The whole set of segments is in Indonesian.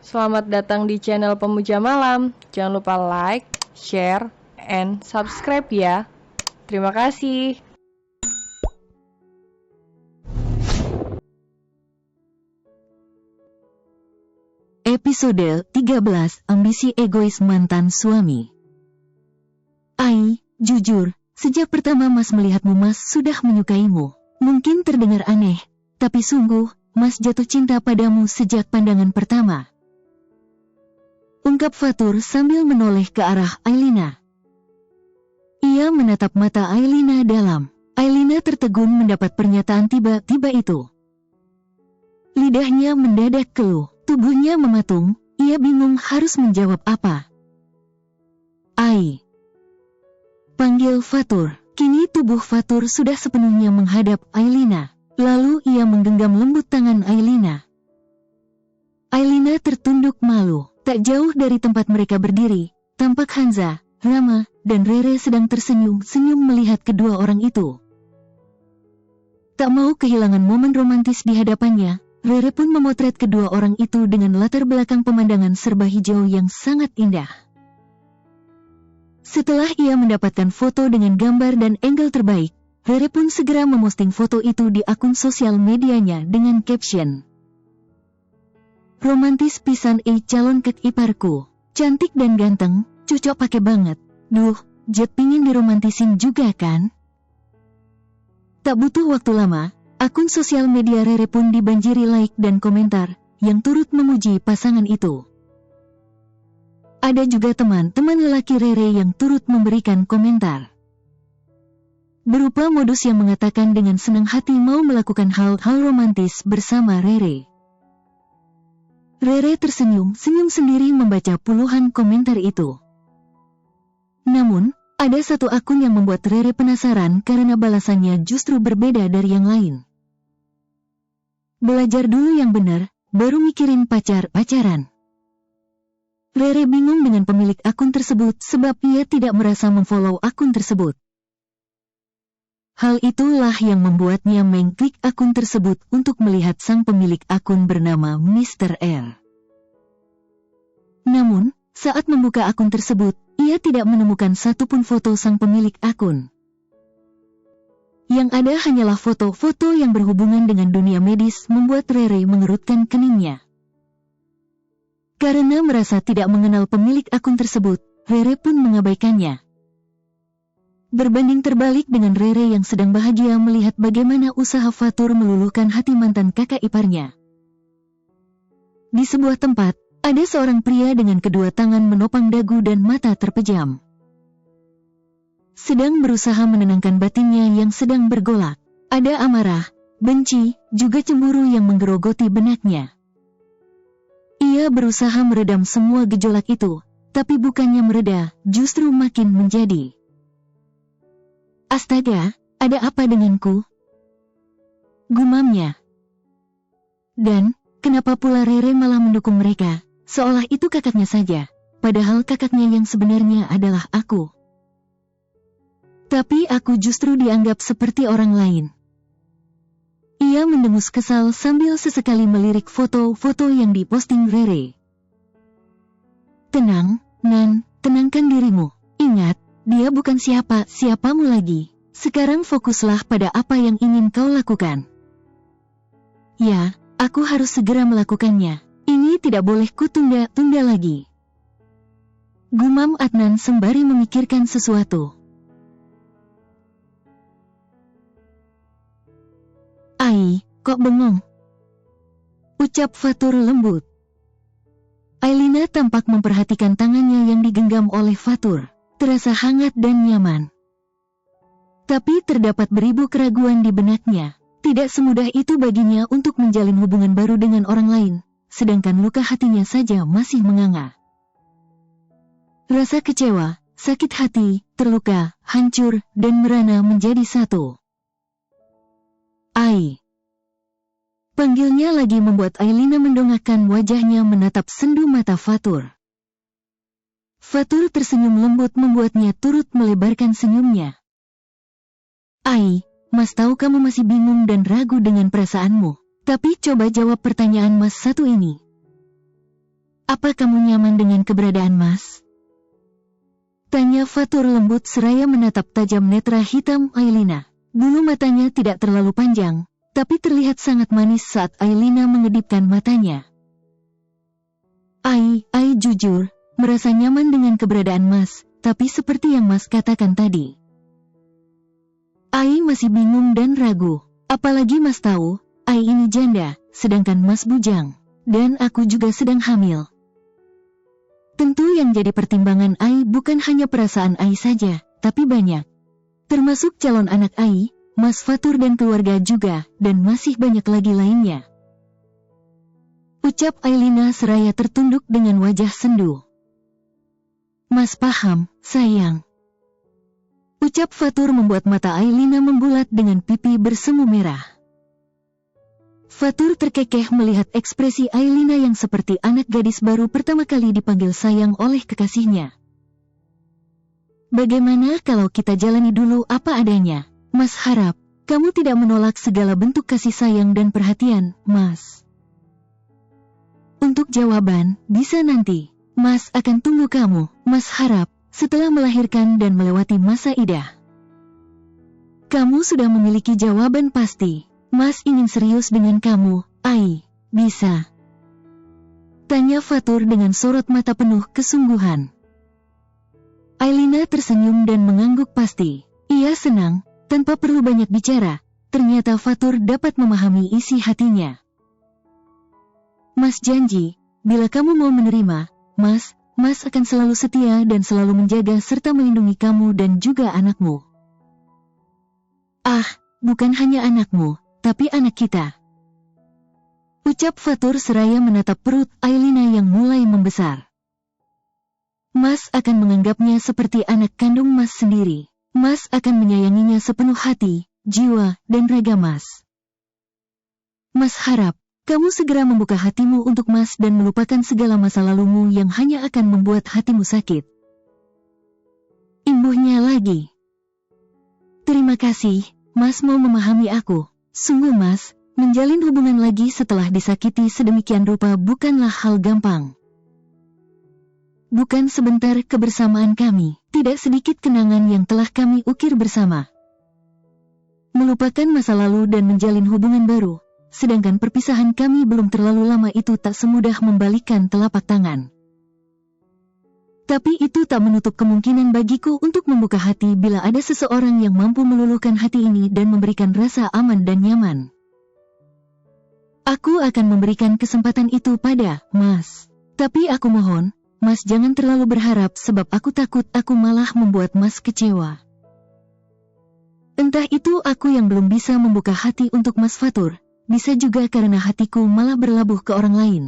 Selamat datang di channel Pemuja Malam. Jangan lupa like, share, and subscribe ya. Terima kasih. Episode 13, Ambisi Egois Mantan Suami. Ai, jujur, sejak pertama Mas melihatmu Mas sudah menyukaimu. Mungkin terdengar aneh, tapi sungguh, Mas jatuh cinta padamu sejak pandangan pertama. Ungkap Fatur sambil menoleh ke arah Ailina. Ia menatap mata Ailina dalam. Ailina tertegun mendapat pernyataan tiba-tiba itu. Lidahnya mendadak keluh, tubuhnya mematung, ia bingung harus menjawab apa. Ai. Panggil Fatur. Kini tubuh Fatur sudah sepenuhnya menghadap Ailina. Lalu ia menggenggam lembut tangan Ailina. Ailina tertunduk malu. Tak jauh dari tempat mereka berdiri, tampak Hanza, Rama, dan Rere sedang tersenyum-senyum melihat kedua orang itu. Tak mau kehilangan momen romantis di hadapannya, Rere pun memotret kedua orang itu dengan latar belakang pemandangan serba hijau yang sangat indah. Setelah ia mendapatkan foto dengan gambar dan angle terbaik, Rere pun segera memosting foto itu di akun sosial medianya dengan caption, "Romantis pisan calon kek iparku. Cantik dan ganteng, cocok pake banget. Duh, Jet pingin diromantisin juga kan?" Tak butuh waktu lama, akun sosial media Rere pun dibanjiri like dan komentar, yang turut memuji pasangan itu. Ada juga teman-teman lelaki Rere yang turut memberikan komentar. Berupa modus yang mengatakan dengan senang hati mau melakukan hal-hal romantis bersama Rere. Rere tersenyum-senyum sendiri membaca puluhan komentar itu. Namun, ada satu akun yang membuat Rere penasaran karena balasannya justru berbeda dari yang lain. Belajar dulu yang benar, baru mikirin pacaran. Rere bingung dengan pemilik akun tersebut sebab ia tidak merasa memfollow akun tersebut. Hal itulah yang membuatnya mengklik akun tersebut untuk melihat sang pemilik akun bernama Mr. R. Namun, saat membuka akun tersebut, ia tidak menemukan satupun foto sang pemilik akun. Yang ada hanyalah foto-foto yang berhubungan dengan dunia medis membuat Rere mengerutkan keningnya. Karena merasa tidak mengenal pemilik akun tersebut, Rere pun mengabaikannya. Berbanding terbalik dengan Rere yang sedang bahagia melihat bagaimana usaha Fatur meluluhkan hati mantan kakak iparnya. Di sebuah tempat, ada seorang pria dengan kedua tangan menopang dagu dan mata terpejam. Sedang berusaha menenangkan batinnya yang sedang bergolak. Ada amarah, benci, juga cemburu yang menggerogoti benaknya. Ia berusaha meredam semua gejolak itu, tapi bukannya mereda, justru makin menjadi. "Astaga, ada apa denganku?" gumamnya. Dan, kenapa pula Rere malah mendukung mereka, seolah itu kakaknya saja, padahal kakaknya yang sebenarnya adalah aku. Tapi aku justru dianggap seperti orang lain. Ia mendengus kesal sambil sesekali melirik foto-foto yang diposting Rere. "Tenang, Nan, tenangkan dirimu. Ingat, dia bukan siapa-siapamu lagi. Sekarang fokuslah pada apa yang ingin kau lakukan." "Ya, aku harus segera melakukannya. Ini tidak boleh kutunda-tunda lagi," gumam Adnan sembari memikirkan sesuatu. "Ai, kok bengong?" ucap Fatur lembut. Ailina tampak memperhatikan tangannya yang digenggam oleh Fatur. Terasa hangat dan nyaman. Tapi terdapat beribu keraguan di benaknya. Tidak semudah itu baginya untuk menjalin hubungan baru dengan orang lain, sedangkan luka hatinya saja masih menganga. Rasa kecewa, sakit hati, terluka, hancur, dan merana menjadi satu. "Ai." Panggilnya lagi membuat Ailina mendongakkan wajahnya menatap sendu mata Fatur. Fatur tersenyum lembut membuatnya turut melebarkan senyumnya. "Ai, Mas tahu kamu masih bingung dan ragu dengan perasaanmu. Tapi coba jawab pertanyaan Mas satu ini. Apa kamu nyaman dengan keberadaan Mas? Tanya Fatur lembut seraya menatap tajam netra hitam Ailina. Bulu matanya tidak terlalu panjang, tapi terlihat sangat manis saat Ailina mengedipkan matanya. Ai jujur, merasa nyaman dengan keberadaan Mas, tapi seperti yang Mas katakan tadi. Ai masih bingung dan ragu, apalagi Mas tahu, Ai ini janda, sedangkan Mas bujang, dan aku juga sedang hamil. Tentu yang jadi pertimbangan Ai bukan hanya perasaan Ai saja, tapi banyak. Termasuk calon anak Ai, Mas Fatur dan keluarga juga, dan masih banyak lagi lainnya. Ucap Ailina seraya tertunduk dengan wajah sendu. Mas paham, sayang. Ucap Fatur membuat mata Ailina membulat dengan pipi bersemu merah. Fatur terkekeh melihat ekspresi Ailina yang seperti anak gadis baru pertama kali dipanggil sayang oleh kekasihnya. Bagaimana kalau kita jalani dulu apa adanya? Mas harap, kamu tidak menolak segala bentuk kasih sayang dan perhatian, Mas. Untuk jawaban, bisa nanti. Mas akan tunggu kamu, Mas harap, setelah melahirkan dan melewati masa idah. Kamu sudah memiliki jawaban pasti. Mas ingin serius dengan kamu, Ai, bisa? Tanya Fatur dengan sorot mata penuh kesungguhan. Ailina tersenyum dan mengangguk pasti. Ia senang, tanpa perlu banyak bicara, ternyata Fatur dapat memahami isi hatinya. Mas janji, bila kamu mau menerima, Mas akan selalu setia dan selalu menjaga serta melindungi kamu dan juga anakmu. Ah, bukan hanya anakmu, tapi anak kita. Ucap Fatur seraya menatap perut Ailina yang mulai membesar. Mas akan menganggapnya seperti anak kandung Mas sendiri. Mas akan menyayanginya sepenuh hati, jiwa, dan raga Mas. Mas harap, kamu segera membuka hatimu untuk Mas dan melupakan segala masa lalumu yang hanya akan membuat hatimu sakit. Imbuhnya lagi. Terima kasih, Mas mau memahami aku. Sungguh Mas, menjalin hubungan lagi setelah disakiti sedemikian rupa bukanlah hal gampang. Bukan sebentar kebersamaan kami, tidak sedikit kenangan yang telah kami ukir bersama. Melupakan masa lalu dan menjalin hubungan baru, sedangkan perpisahan kami belum terlalu lama itu tak semudah membalikkan telapak tangan. Tapi itu tak menutup kemungkinan bagiku untuk membuka hati bila ada seseorang yang mampu meluluhkan hati ini dan memberikan rasa aman dan nyaman. Aku akan memberikan kesempatan itu pada Mas. Tapi aku mohon, Mas jangan terlalu berharap sebab aku takut aku malah membuat Mas kecewa. Entah itu aku yang belum bisa membuka hati untuk Mas Fatur, bisa juga karena hatiku malah berlabuh ke orang lain.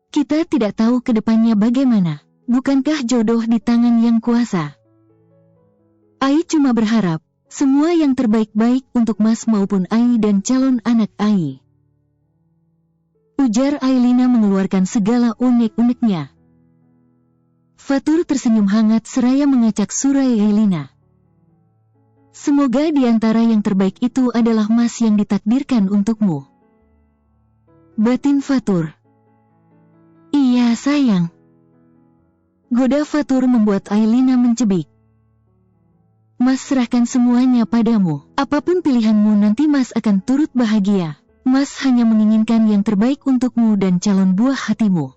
Kita tidak tahu ke depannya bagaimana, bukankah jodoh di tangan yang kuasa? Ai cuma berharap, semua yang terbaik-baik untuk Mas maupun Ai dan calon anak Ai. Ujar Ailina mengeluarkan segala unek-uneknya. Fatur tersenyum hangat seraya mengacak surai Ailina. Semoga di antara yang terbaik itu adalah Mas yang ditakdirkan untukmu. Batin Fatur. Iya sayang. Goda Fatur membuat Ailina mencebik. Mas serahkan semuanya padamu. Apapun pilihanmu nanti Mas akan turut bahagia. Mas hanya menginginkan yang terbaik untukmu dan calon buah hatimu.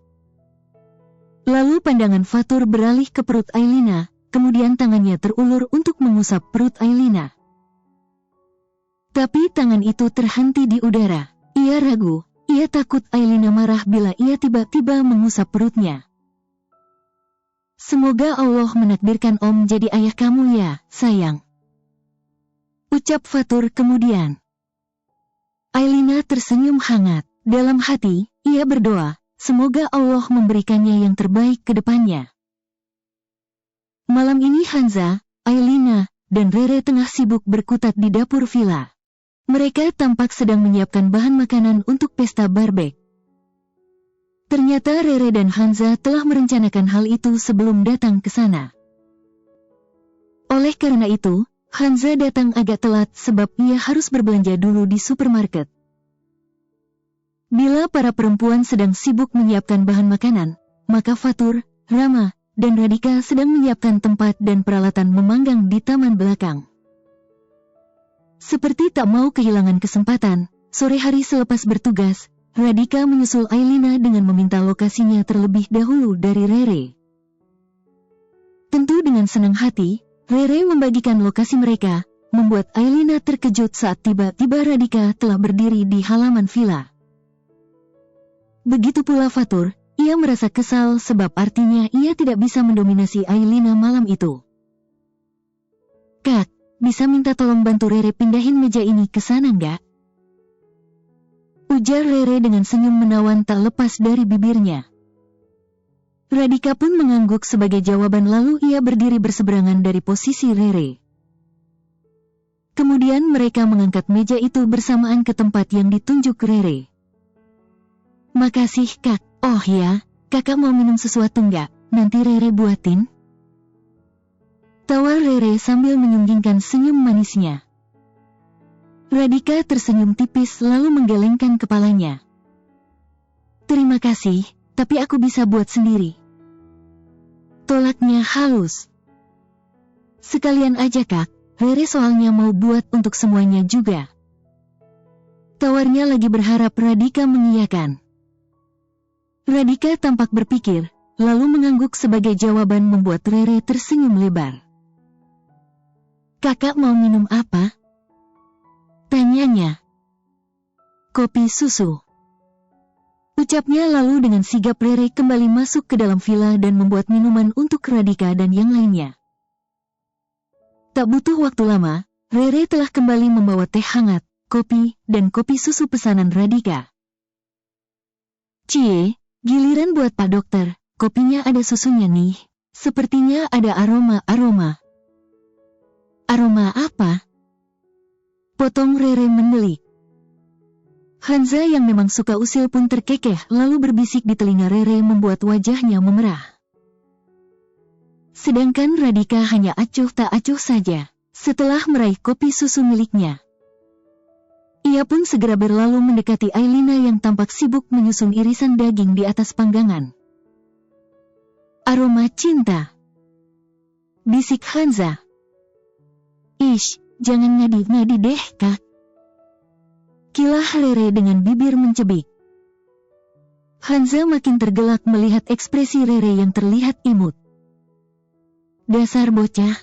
Lalu pandangan Fatur beralih ke perut Ailina, kemudian tangannya terulur untuk mengusap perut Ailina. Tapi tangan itu terhenti di udara. Ia ragu. Ia takut Ailina marah bila ia tiba-tiba mengusap perutnya. Semoga Allah menakdirkan Om jadi ayah kamu ya, sayang. Ucap Fatur kemudian. Ailina tersenyum hangat. Dalam hati, ia berdoa, semoga Allah memberikannya yang terbaik ke depannya. Malam ini Hanza, Ailina, dan Rere tengah sibuk berkutat di dapur villa. Mereka tampak sedang menyiapkan bahan makanan untuk pesta barbek. Ternyata Rere dan Hanza telah merencanakan hal itu sebelum datang ke sana. Oleh karena itu, Hanza datang agak telat sebab ia harus berbelanja dulu di supermarket. Bila para perempuan sedang sibuk menyiapkan bahan makanan, maka Fatur, Rama, dan Radhika sedang menyiapkan tempat dan peralatan memanggang di taman belakang. Seperti tak mau kehilangan kesempatan, sore hari selepas bertugas, Radhika menyusul Ailina dengan meminta lokasinya terlebih dahulu dari Rere. Tentu dengan senang hati, Rere membagikan lokasi mereka, membuat Ailina terkejut saat tiba-tiba Radhika telah berdiri di halaman villa. Begitu pula Fatur, ia merasa kesal sebab artinya ia tidak bisa mendominasi Ailina malam itu. "Kak, bisa minta tolong bantu Rere pindahin meja ini ke sana nggak?" ujar Rere dengan senyum menawan tak lepas dari bibirnya. Radhika pun mengangguk sebagai jawaban lalu ia berdiri berseberangan dari posisi Rere. Kemudian mereka mengangkat meja itu bersamaan ke tempat yang ditunjuk Rere. "Makasih Kak, oh ya, kakak mau minum sesuatu nggak? Nanti Rere buatin." Tawar Rere sambil menyunggingkan senyum manisnya. Radhika tersenyum tipis lalu menggelengkan kepalanya. "Terima kasih, tapi aku bisa buat sendiri." Tolaknya halus. "Sekalian aja Kak, Rere soalnya mau buat untuk semuanya juga." Tawarnya lagi berharap Radhika mengiyakan. Radhika tampak berpikir, lalu mengangguk sebagai jawaban membuat Rere tersenyum lebar. "Kakak mau minum apa?" tanyanya. "Kopi susu," ucapnya lalu dengan sigap Rere kembali masuk ke dalam villa dan membuat minuman untuk Radhika dan yang lainnya. Tak butuh waktu lama, Rere telah kembali membawa teh hangat, kopi, dan kopi susu pesanan Radhika. "Cie, giliran buat Pak Dokter, kopinya ada susunya nih, sepertinya ada aroma-aroma." "Aroma apa?" potong Rere mendelik. Hanza yang memang suka usil pun terkekeh lalu berbisik di telinga Rere membuat wajahnya memerah. Sedangkan Radhika hanya acuh tak acuh saja, setelah meraih kopi susu miliknya. Ia pun segera berlalu mendekati Ailina yang tampak sibuk menyusun irisan daging di atas panggangan. "Aroma cinta," bisik Hanza. "Ish, jangan ngadi-ngadi deh Kak," kilah Rere dengan bibir mencebik. Hanza makin tergelak melihat ekspresi Rere yang terlihat imut. "Dasar bocah,"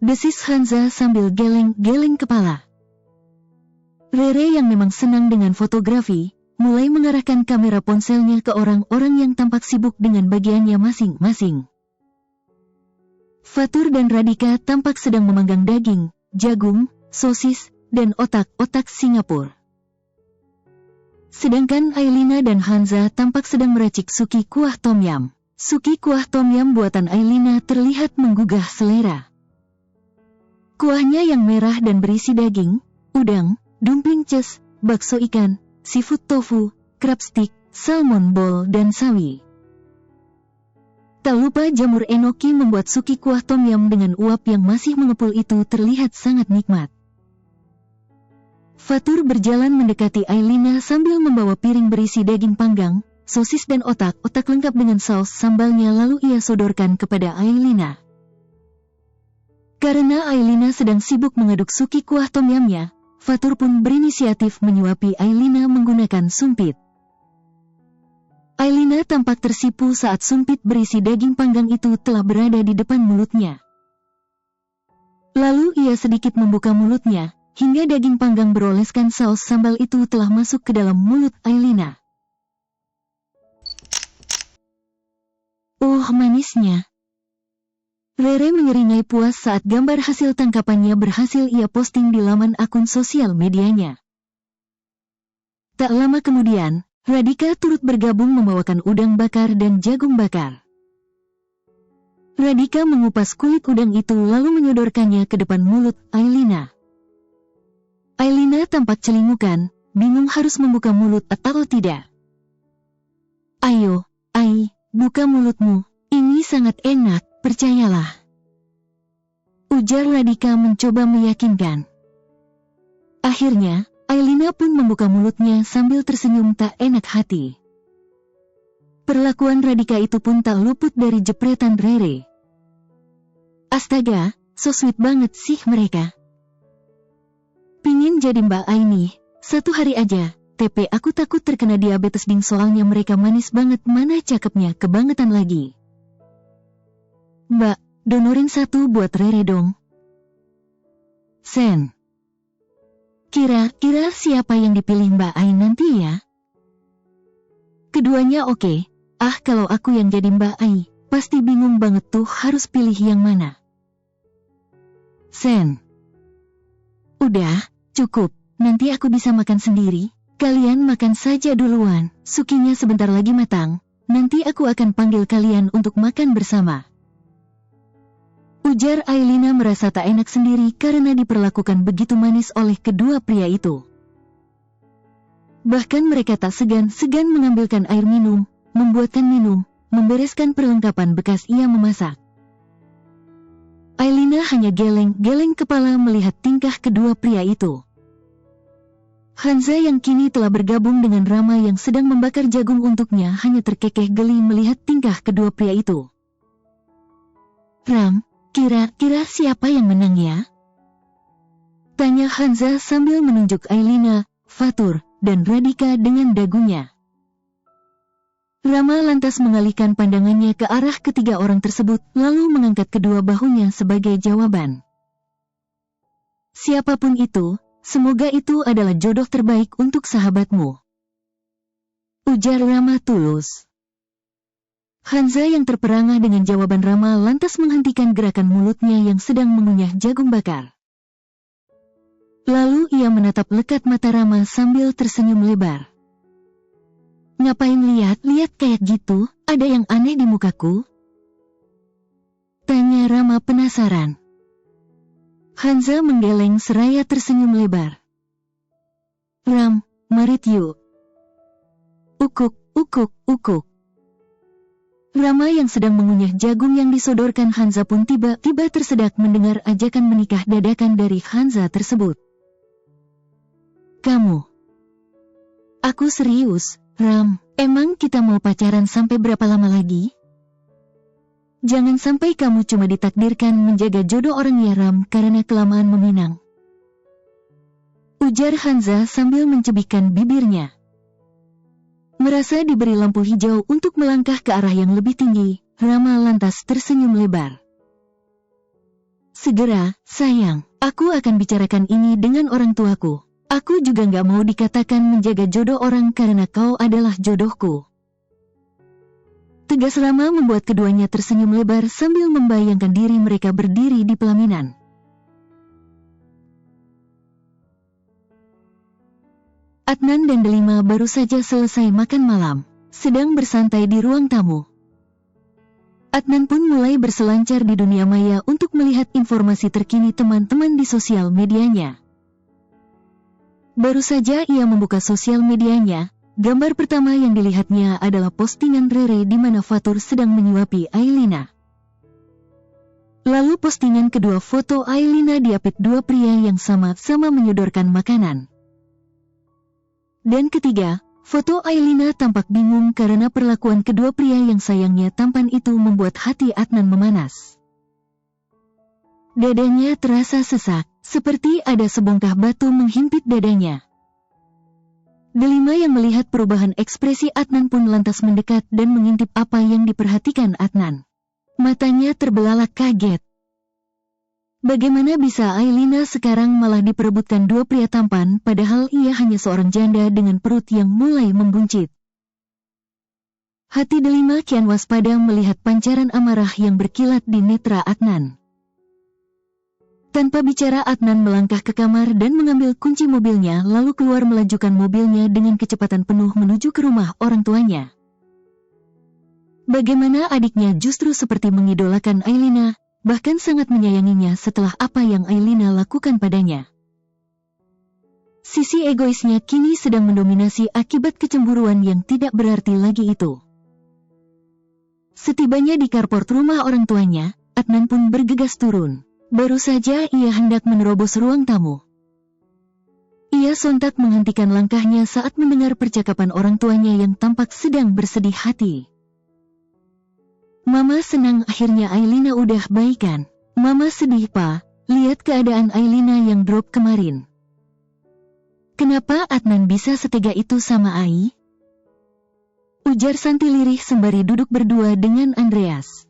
desis Hanza sambil geleng-geleng kepala. Rere yang memang senang dengan fotografi, mulai mengarahkan kamera ponselnya ke orang-orang yang tampak sibuk dengan bagiannya masing-masing. Fatur dan Radhika tampak sedang memanggang daging, jagung, sosis, dan otak-otak Singapura. Sedangkan Ailina dan Hanza tampak sedang meracik suki kuah tom yum. Suki kuah tom yum buatan Ailina terlihat menggugah selera. Kuahnya yang merah dan berisi daging, udang, dumpling ces, bakso ikan, seafood tofu, crab stick, salmon bowl, dan sawi. Tak lupa jamur enoki membuat suki kuah tom yum dengan uap yang masih mengepul itu terlihat sangat nikmat. Fatur berjalan mendekati Ailina sambil membawa piring berisi daging panggang, sosis dan otak-otak lengkap dengan saus sambalnya lalu ia sodorkan kepada Ailina. Karena Ailina sedang sibuk mengaduk suki kuah tom yumnya, Fatur pun berinisiatif menyuapi Ailina menggunakan sumpit. Ailina tampak tersipu saat sumpit berisi daging panggang itu telah berada di depan mulutnya. Lalu ia sedikit membuka mulutnya, hingga daging panggang beroleskan saus sambal itu telah masuk ke dalam mulut Ailina. Manisnya. Rere menyeringai puas saat gambar hasil tangkapannya berhasil ia posting di laman akun sosial medianya. Tak lama kemudian, Radhika turut bergabung membawakan udang bakar dan jagung bakar. Radhika mengupas kulit udang itu lalu menyodorkannya ke depan mulut Ailina. Ailina tampak celingukan, bingung harus membuka mulut atau tidak. "Ayo, Ai, buka mulutmu, ini sangat enak, percayalah," ujar Radhika mencoba meyakinkan. Akhirnya, Ailina pun membuka mulutnya sambil tersenyum tak enak hati. Perlakuan Radhika itu pun tak luput dari jepretan Rere. Astaga, so sweet banget sih mereka. Pingin jadi Mbak Aini, satu hari aja, tapi aku takut terkena diabetes ding soalnya mereka manis banget, mana cakepnya kebangetan lagi. Mbak, donorin satu buat Rere dong. Sen. Kira-kira siapa yang dipilih Mbak Ain nanti ya? Keduanya oke. Kalau aku yang jadi Mbak Ai, pasti bingung banget tuh harus pilih yang mana. Sen. Udah, cukup, nanti aku bisa makan sendiri. Kalian makan saja duluan, sukinya sebentar lagi matang. Nanti aku akan panggil kalian untuk makan bersama. Ujar Ailina merasa tak enak sendiri karena diperlakukan begitu manis oleh kedua pria itu. Bahkan mereka tak segan-segan mengambilkan air minum, membuatkan minum, membereskan perlengkapan bekas ia memasak. Ailina hanya geleng-geleng kepala melihat tingkah kedua pria itu. Hanza yang kini telah bergabung dengan Rama yang sedang membakar jagung untuknya hanya terkekeh geli melihat tingkah kedua pria itu. Ram, kira-kira siapa yang menang ya? Tanya Hanza sambil menunjuk Ailina, Fatur, dan Radhika dengan dagunya. Rama lantas mengalihkan pandangannya ke arah ketiga orang tersebut, lalu mengangkat kedua bahunya sebagai jawaban. Siapapun itu, semoga itu adalah jodoh terbaik untuk sahabatmu. Ujar Rama tulus. Hanza yang terperangah dengan jawaban Rama lantas menghentikan gerakan mulutnya yang sedang mengunyah jagung bakar. Lalu ia menatap lekat mata Rama sambil tersenyum lebar. Ngapain lihat-lihat kayak gitu, ada yang aneh di mukaku? Tanya Rama penasaran. Hanza menggeleng seraya tersenyum lebar. Ram, marit yuk. Ukuk, ukuk, ukuk. Rama yang sedang mengunyah jagung yang disodorkan Hanza pun tiba-tiba tersedak mendengar ajakan menikah dadakan dari Hanza tersebut. Kamu. Aku serius. Ram, emang kita mau pacaran sampai berapa lama lagi? Jangan sampai kamu cuma ditakdirkan menjaga jodoh orang ya Ram karena kelamaan meminang. Ujar Hanza sambil mencebikkan bibirnya. Merasa diberi lampu hijau untuk melangkah ke arah yang lebih tinggi, Rama lantas tersenyum lebar. Segera, sayang, aku akan bicarakan ini dengan orang tuaku. Aku juga gak mau dikatakan menjaga jodoh orang karena kau adalah jodohku. Tegas Rama membuat keduanya tersenyum lebar sambil membayangkan diri mereka berdiri di pelaminan. Adnan dan Delima baru saja selesai makan malam, sedang bersantai di ruang tamu. Adnan pun mulai berselancar di dunia maya untuk melihat informasi terkini teman-teman di sosial medianya. Baru saja ia membuka sosial medianya, gambar pertama yang dilihatnya adalah postingan Rere di mana Fatur sedang menyuapi Ailina. Lalu postingan kedua foto Ailina diapit dua pria yang sama-sama menyodorkan makanan. Dan ketiga, foto Ailina tampak bingung karena perlakuan kedua pria yang sayangnya tampan itu membuat hati Adnan memanas. Dadanya terasa sesak, seperti ada sebongkah batu menghimpit dadanya. Delima yang melihat perubahan ekspresi Adnan pun lantas mendekat dan mengintip apa yang diperhatikan Adnan. Matanya terbelalak kaget. Bagaimana bisa Ailina sekarang malah diperebutkan dua pria tampan padahal ia hanya seorang janda dengan perut yang mulai membuncit. Hati Delima kian waspada melihat pancaran amarah yang berkilat di netra Adnan. Tanpa bicara Adnan melangkah ke kamar dan mengambil kunci mobilnya lalu keluar melajukan mobilnya dengan kecepatan penuh menuju ke rumah orang tuanya. Bagaimana adiknya justru seperti mengidolakan Ailina, bahkan sangat menyayanginya setelah apa yang Ailina lakukan padanya. Sisi egoisnya kini sedang mendominasi akibat kecemburuan yang tidak berarti lagi itu. Setibanya di carport rumah orang tuanya, Adnan pun bergegas turun. Baru saja ia hendak menerobos ruang tamu. Ia sontak menghentikan langkahnya saat mendengar percakapan orang tuanya yang tampak sedang bersedih hati. Mama senang akhirnya Ailina udah baikan. Mama sedih, Pa. Lihat keadaan Ailina yang drop kemarin. Kenapa Adnan bisa setega itu sama Ai? Ujar Santi lirih sembari duduk berdua dengan Andreas.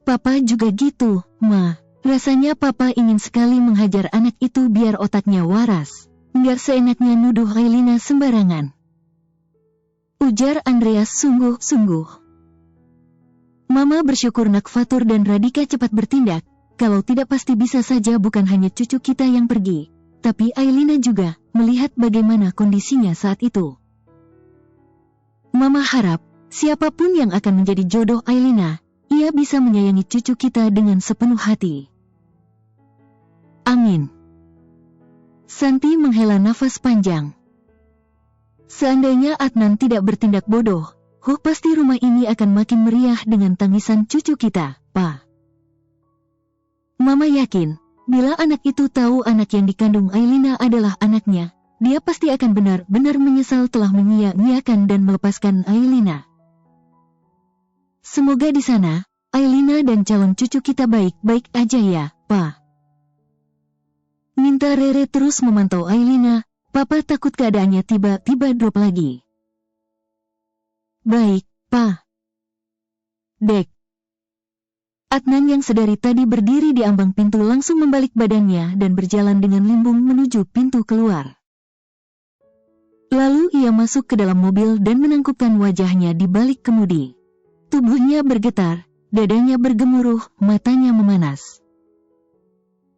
Papa juga gitu, Ma. Rasanya Papa ingin sekali menghajar anak itu biar otaknya waras. Nggak seenaknya nuduh Ailina sembarangan. Ujar Andreas sungguh-sungguh. Mama bersyukur Nak Fatur dan Radika cepat bertindak. Kalau tidak pasti bisa saja bukan hanya cucu kita yang pergi, tapi Ailina juga, melihat bagaimana kondisinya saat itu. Mama harap, siapapun yang akan menjadi jodoh Ailina, ia bisa menyayangi cucu kita dengan sepenuh hati. Amin. Santi menghela nafas panjang. Seandainya Adnan tidak bertindak bodoh, pasti rumah ini akan makin meriah dengan tangisan cucu kita, Pa. Mama yakin, bila anak itu tahu anak yang dikandung Ailina adalah anaknya, dia pasti akan benar-benar menyesal telah menyia-nyiakan dan melepaskan Ailina. Semoga di sana, Ailina dan calon cucu kita baik-baik aja ya, Pa. Minta Rere terus memantau Ailina, Papa takut keadaannya tiba-tiba drop lagi. Baik, Pa. Dek. Adnan yang sedari tadi berdiri di ambang pintu langsung membalik badannya dan berjalan dengan limbung menuju pintu keluar. Lalu ia masuk ke dalam mobil dan menangkupkan wajahnya di balik kemudi. Tubuhnya bergetar, dadanya bergemuruh, matanya memanas.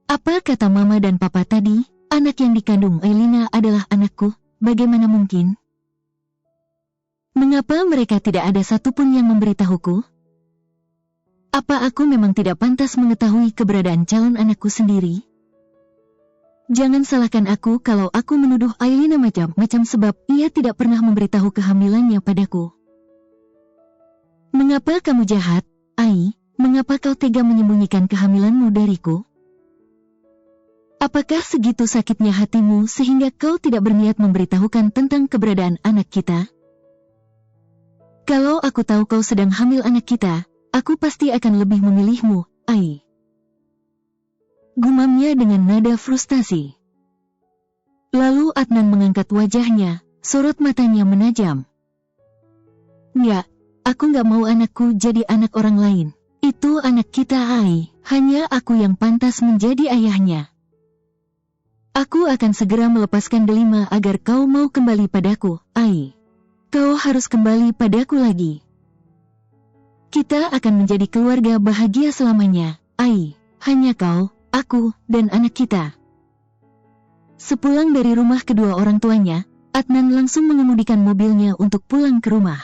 Apa kata Mama dan Papa tadi? Anak yang dikandung Ailina adalah anakku, bagaimana mungkin? Mengapa mereka tidak ada satupun yang memberitahuku? Apa aku memang tidak pantas mengetahui keberadaan calon anakku sendiri? Jangan salahkan aku kalau aku menuduh Ailina macam-macam sebab ia tidak pernah memberitahu kehamilannya padaku. Mengapa kamu jahat, Ai? Mengapa kau tega menyembunyikan kehamilanmu dariku? Apakah segitu sakitnya hatimu sehingga kau tidak berniat memberitahukan tentang keberadaan anak kita? Kalau aku tahu kau sedang hamil anak kita, aku pasti akan lebih memilihmu, Ai. Gumamnya dengan nada frustasi. Lalu Adnan mengangkat wajahnya, sorot matanya menajam. Nggak, aku nggak mau anakku jadi anak orang lain. Itu anak kita, Ai. Hanya aku yang pantas menjadi ayahnya. Aku akan segera melepaskan Delima agar kau mau kembali padaku, Ai. Kau harus kembali padaku lagi. Kita akan menjadi keluarga bahagia selamanya, Ai. Hanya kau, aku, dan anak kita. Sepulang dari rumah kedua orang tuanya, Adnan langsung mengemudikan mobilnya untuk pulang ke rumah.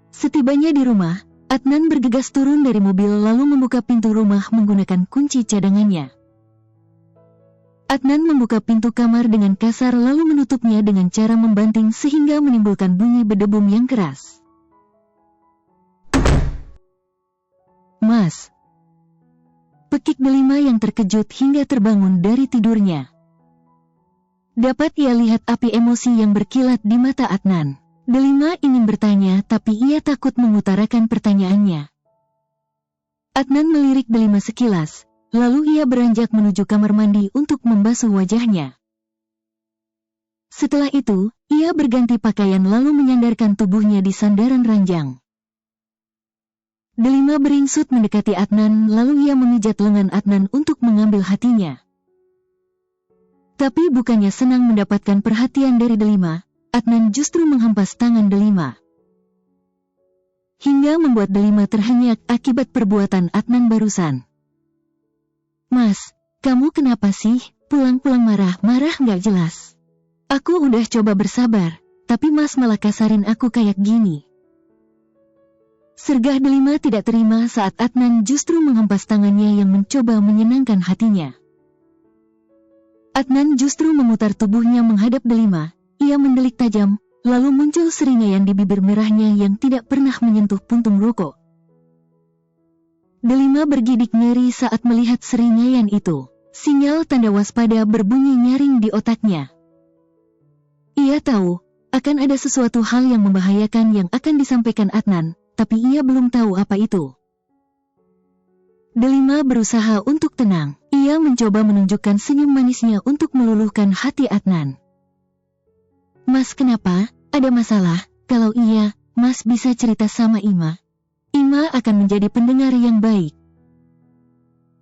Setibanya di rumah, Adnan bergegas turun dari mobil lalu membuka pintu rumah menggunakan kunci cadangannya. Adnan membuka pintu kamar dengan kasar lalu menutupnya dengan cara membanting sehingga menimbulkan bunyi berdebum yang keras. Mas. Pekik Delima yang terkejut hingga terbangun dari tidurnya. Dapat ia lihat api emosi yang berkilat di mata Adnan. Delima ingin bertanya tapi ia takut mengutarakan pertanyaannya. Adnan melirik Delima sekilas. Lalu ia beranjak menuju kamar mandi untuk membasuh wajahnya. Setelah itu, ia berganti pakaian lalu menyandarkan tubuhnya di sandaran ranjang. Delima beringsut mendekati Adnan lalu ia memijat lengan Adnan untuk mengambil hatinya. Tapi bukannya senang mendapatkan perhatian dari Delima, Adnan justru menghempas tangan Delima. Hingga membuat Delima terhenyak akibat perbuatan Adnan barusan. Mas, kamu kenapa sih? Pulang-pulang marah-marah nggak jelas. Aku udah coba bersabar, tapi Mas malah kasarin aku kayak gini. Sergah Delima tidak terima saat Adnan justru menghempas tangannya yang mencoba menyenangkan hatinya. Adnan justru memutar tubuhnya menghadap Delima, ia mendelik tajam, lalu muncul seringaian di bibir merahnya yang tidak pernah menyentuh puntung rokok. Delima bergidik ngeri saat melihat seringaian itu. Sinyal tanda waspada berbunyi nyaring di otaknya. Ia tahu, akan ada sesuatu hal yang membahayakan yang akan disampaikan Adnan, tapi ia belum tahu apa itu. Delima berusaha untuk tenang. Ia mencoba menunjukkan senyum manisnya untuk meluluhkan hati Adnan. Mas, kenapa? Ada masalah? Kalau iya, Mas bisa cerita sama Ima. Ima akan menjadi pendengar yang baik.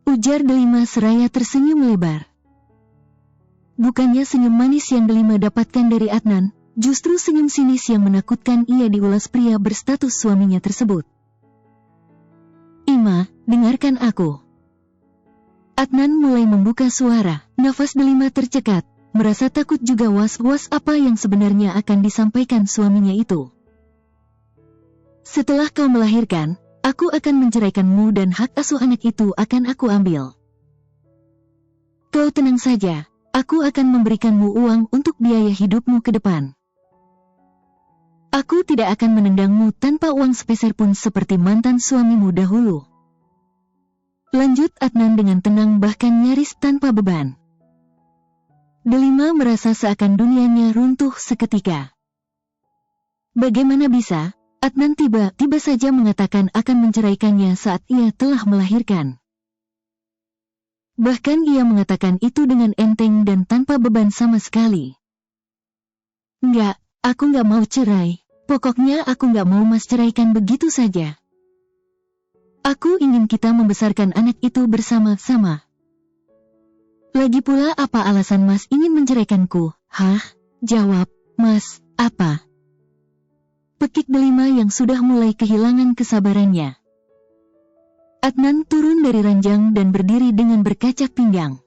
Ujar Delima seraya tersenyum lebar. Bukannya senyum manis yang Delima dapatkan dari Adnan, justru senyum sinis yang menakutkan ia diulas pria berstatus suaminya tersebut. Ima, dengarkan aku. Adnan mulai membuka suara. Nafas Delima tercekat, merasa takut juga was-was apa yang sebenarnya akan disampaikan suaminya itu. Setelah kau melahirkan, aku akan menceraikanmu dan hak asuh anak itu akan aku ambil. Kau tenang saja, aku akan memberikanmu uang untuk biaya hidupmu ke depan. Aku tidak akan menendangmu tanpa uang sepeser pun seperti mantan suamimu dahulu. Lanjut Adnan dengan tenang bahkan nyaris tanpa beban. Delima merasa seakan dunianya runtuh seketika. Bagaimana bisa, Adnan tiba-tiba saja mengatakan akan menceraikannya saat ia telah melahirkan. Bahkan ia mengatakan itu dengan enteng dan tanpa beban sama sekali. Enggak, aku nggak mau cerai. Pokoknya aku nggak mau Mas ceraikan begitu saja. Aku ingin kita membesarkan anak itu bersama-sama. Lagi pula apa alasan Mas ingin menceraikanku? Hah? Jawab, Mas, apa? Pekik Delima yang sudah mulai kehilangan kesabarannya. Adnan turun dari ranjang dan berdiri dengan berkacak pinggang.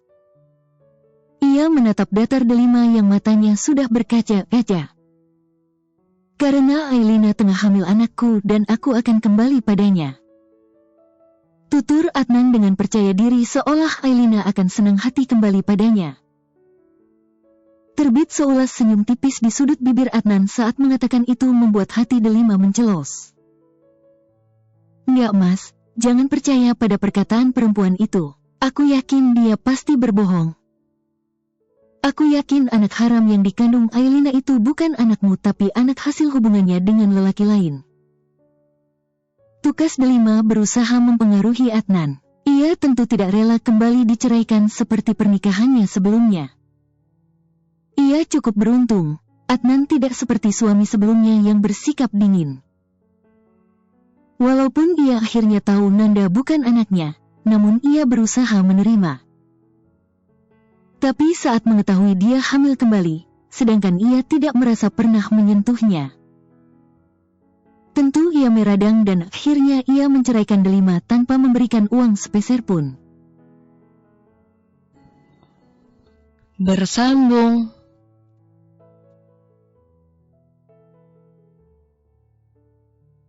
Ia menatap datar Delima yang matanya sudah berkaca-kaca. Karena Ailina tengah hamil anakku dan aku akan kembali padanya. Tutur Adnan dengan percaya diri seolah Ailina akan senang hati kembali padanya. Terbit seulas senyum tipis di sudut bibir Adnan saat mengatakan itu membuat hati Delima mencelos. Enggak Mas, jangan percaya pada perkataan perempuan itu. Aku yakin dia pasti berbohong. Aku yakin anak haram yang dikandung Ailina itu bukan anakmu tapi anak hasil hubungannya dengan lelaki lain. Tukas Delima berusaha mempengaruhi Adnan. Ia tentu tidak rela kembali diceraikan seperti pernikahannya sebelumnya. Ia cukup beruntung, Adnan tidak seperti suami sebelumnya yang bersikap dingin. Walaupun ia akhirnya tahu Nanda bukan anaknya, namun ia berusaha menerima. Tapi saat mengetahui dia hamil kembali, sedangkan ia tidak merasa pernah menyentuhnya. Tentu ia meradang dan akhirnya ia menceraikan Delima tanpa memberikan uang sepeser pun. Bersambung.